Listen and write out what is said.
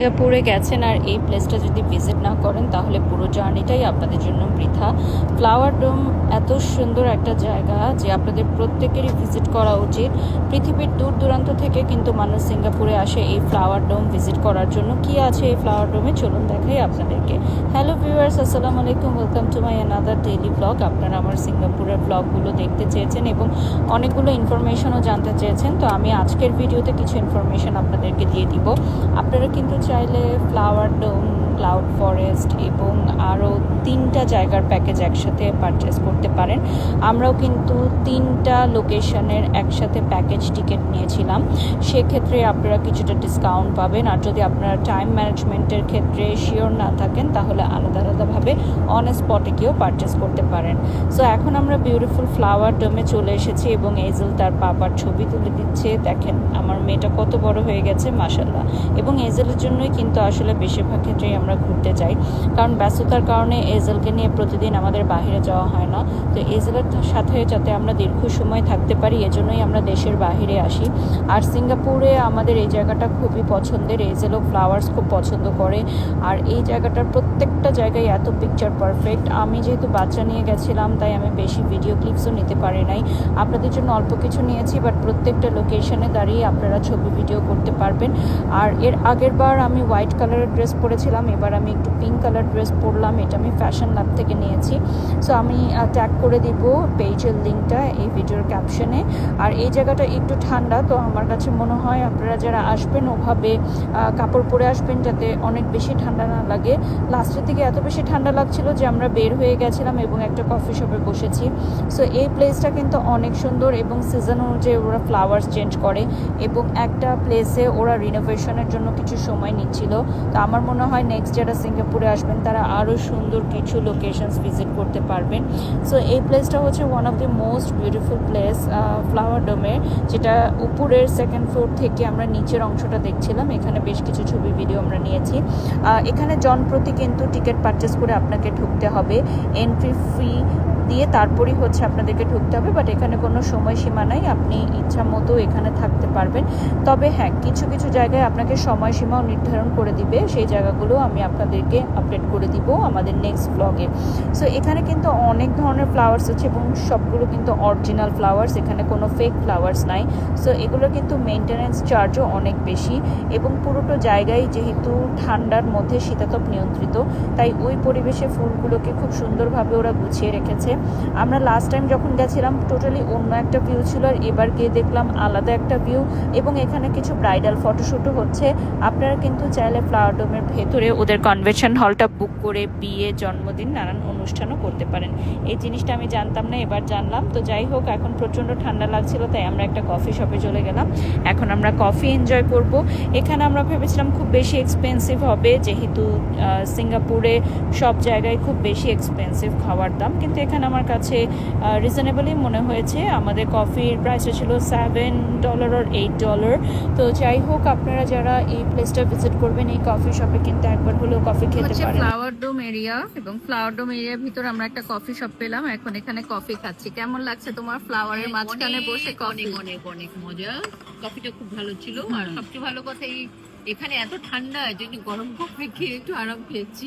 সিঙ্গাপুরে গেছেন আর এই প্লেসটা যদি ভিজিট না করেন তাহলে পুরো জার্নিটাই আপনাদের জন্য বৃথা। ফ্লাওয়ার ডোম এত সুন্দর একটা জায়গা যে আপনাদের প্রত্যেকেরই ভিজিট করা উচিত। পৃথিবীর দূর দূরান্ত থেকে কিন্তু মানুষ সিঙ্গাপুরে আসে এই ফ্লাওয়ার ডোম ভিজিট করার জন্য। কি আছে এই ফ্লাওয়ার ডোমে চলুন দেখাই আপনাদেরকে। হ্যালো ভিউয়ার্স, আসসালামু আলাইকুম, welcome to my another daily blog. আপনারা আমার সিঙ্গাপুরের ব্লগগুলো দেখতে চেয়েছেন এবং অনেকগুলো ইনফরমেশনও জানতে চেয়েছেন, তো আমি আজকের ভিডিওতে কিছু ইনফরমেশন আপনাদেরকে দিয়ে দিব। আপনারা কিন্তু চাইলে ফ্লাওয়ার ডোম, ক্লাউড ফরেস্ট এবং আরও 3টা জায়গার প্যাকেজ একসাথে পারচেস করতে পারেন। আমরাও কিন্তু 3টা লোকেশনের একসাথে প্যাকেজ টিকিট নিয়েছিলাম। সেক্ষেত্রে আপনারা কিছুটা ডিসকাউন্ট পাবেন, আর যদি আপনারা টাইম ম্যানেজমেন্টের ক্ষেত্রে শিওর না থাকেন তাহলে আলাদা আলাদাভাবে অন স্পটে গিয়েও পারচেস করতে পারেন। সো এখন আমরা বিউটিফুল ফ্লাওয়ার ডোমে চলে এসেছি এবং এজেল তার পাপার ছবি তুলে দিচ্ছে। দেখেন আমার মেয়েটা কত বড় হয়ে গেছে, মাশাল্লাহ। এবং এজেলের জন্যই কিন্তু আসলে বেশিরভাগ ক্ষেত্রেই আমরা ঘুরতে যাই, কারণ ব্যস্ততার কারণে এজেলকে নিয়ে প্রতিদিন আমাদের বাইরে যাওয়া হয় না। তো এজেলের সাথে যাতে আমরা দীর্ঘ সময় থাকতে পারি এজন্যই আমরা দেশের বাইরে আসি। আর সিঙ্গাপুরে আমাদের এই জায়গাটা খুবই পছন্দের, এজেলও ফ্লাওয়ার্স খুব পছন্দ করে। আর এই জায়গাটার প্রত্যেকটা জায়গায় এত পিকচার পারফেক্ট। আমি যেহেতু বাচ্চা নিয়ে গেছিলাম তাই আমি বেশি ভিডিও ক্লিপসও নিতে পারি নাই, আপনাদের জন্য অল্প কিছু নিয়েছি, বাট প্রত্যেকটা লোকেশনে দাঁড়িয়ে আপনারা ছবি ভিডিও করতে পারবেন। আর এর আগের বার আমি হোয়াইট কালারের ড্রেস পরেছিলাম, এবার আমি একটু পিঙ্ক কালার ড্রেস পরলাম। এটা আমি ফ্যাশন ল্যাব থেকে নিয়েছি। সো আমি ট্যাগ করে দিব পেজের লিঙ্কটা এই ভিডিওর ক্যাপশনে। আর এই জায়গাটা একটু ঠান্ডা, তো আমার কাছে মনে হয় আপনারা যারা আসবেন ওভাবে কাপড় পরে আসবেন যাতে অনেক বেশি ঠান্ডা না লাগে। লাস্টের দিকে এত বেশি ঠান্ডা লাগছিল যে আমরা বের হয়ে গেছিলাম এবং একটা কফি শপে বসেছি। সো এই প্লেসটা কিন্তু অনেক সুন্দর এবং সিজন অনুযায়ী ওরা ফ্লাওয়ার্স চেঞ্জ করে এবং একটা প্লেসে ওরা রিনোভেশনের জন্য কিছু সময় নিচ্ছিল। তো আমার মনে হয় নেক্সট যারা সিঙ্গাপুরে আসবেন তারা আরও সুন্দর কিছু লোকেশনস ভিজিট করতে পারবেন। সো এই প্লেসটা হচ্ছে one of the most beautiful place flower ডোমের, যেটা উপরের সেকেন্ড ফ্লোর থেকে আমরা নিচের অংশটা দেখছিলাম। এখানে বেশ কিছু ছবি ভিডিও আমরা নিয়েছি। এখানে জনপ্রতি কিন্তু টিকিট পারচেস করে আপনাকে ঢুকতে হবে, এন্ট্রি ফি দিয়ে তারপরেই হচ্ছে আপনাদেরকে ঢুকতে হবে। বাট এখানে কোনো সময়সীমা নাই, আপনি ইচ্ছা মতো এখানে থাকতে পারবেন। তবে হ্যাঁ, কিছু কিছু জায়গায় আপনাকে সময়সীমাও নির্ধারণ করে দিবে, সেই জায়গাগুলো আমি আপনাদেরকে আপডেট করে দিব আমাদের নেক্সট ব্লগে। সো এখানে কিন্তু অনেক ধরনের ফ্লাওয়ার্স আছে এবং সবগুলো কিন্তু অরিজিনাল ফ্লাওয়ার্স, এখানে কোনো ফেক ফ্লাওয়ার্স নাই। সো এগুলো কিন্তু মেনটেন্যান্স চার্জও অনেক বেশি এবং পুরোটো জায়গায় যেহেতু ঠান্ডার মধ্যে শীতাতপ নিয়ন্ত্রিত, তাই ওই পরিবেশে ফুলগুলোকে খুব সুন্দরভাবে ওরা গুছিয়ে রেখেছে। আমরা লাস্ট টাইম যখন গেছিলাম টোটালি অন্য একটা ভিউ ছিল, আর এবার গিয়ে দেখলাম আলাদা একটা ভিউ। এবং এখানে কিছু ব্রাইডাল ফটোশ্যুটও হচ্ছে। আপনারা কিন্তু চাইলে ফ্লাওয়ার ডোমের ভেতরে ওদের কনভেনশন হলটা বুক করে বিয়ে, জন্মদিন, নানান অনুষ্ঠানও করতে পারেন। এই জিনিসটা আমি জানতাম না, এবার জানলাম। তো যাই হোক, এখন প্রচণ্ড ঠান্ডা লাগছিল তাই আমরা একটা কফি শপে চলে গেলাম। এখন আমরা কফি এনজয় করব। এখানে আমরা ভেবেছিলাম খুব বেশি এক্সপেন্সিভ হবে, যেহেতু সিঙ্গাপুরে সব জায়গায় খুব বেশি এক্সপেন্সিভ খাওয়ার দাম, কিন্তু এখানে আমার কাছে রিজনেবলই মনে হয়েছে। আমাদের কফির প্রাইসটা ছিল $7 আর $8। তো যাই হোক, আপনারা যারা এই প্লেসটা ভিজিট করবেন এই কফি শপে কিন্তু একবার হলেও কফি খেতে পারেন। ফ্লাওয়ার ডোম এরিয়া, এবং ফ্লাওয়ার ডোম এরিয়ার ভিতরে আমরা একটা কফি শপ পেলাম। এখন এখানে কফি খাচ্ছি। কেমন লাগছে তোমার ফ্লাওয়ারের মাঝখানে বসে কফি? অনেক অনেক মজা, কফিটা খুব ভালো ছিল। আর সবচেয়ে ভালো কথা এখানে এত ঠান্ডা, যদি গরম কফি খেয়ে একটু আরাম পেয়েছি।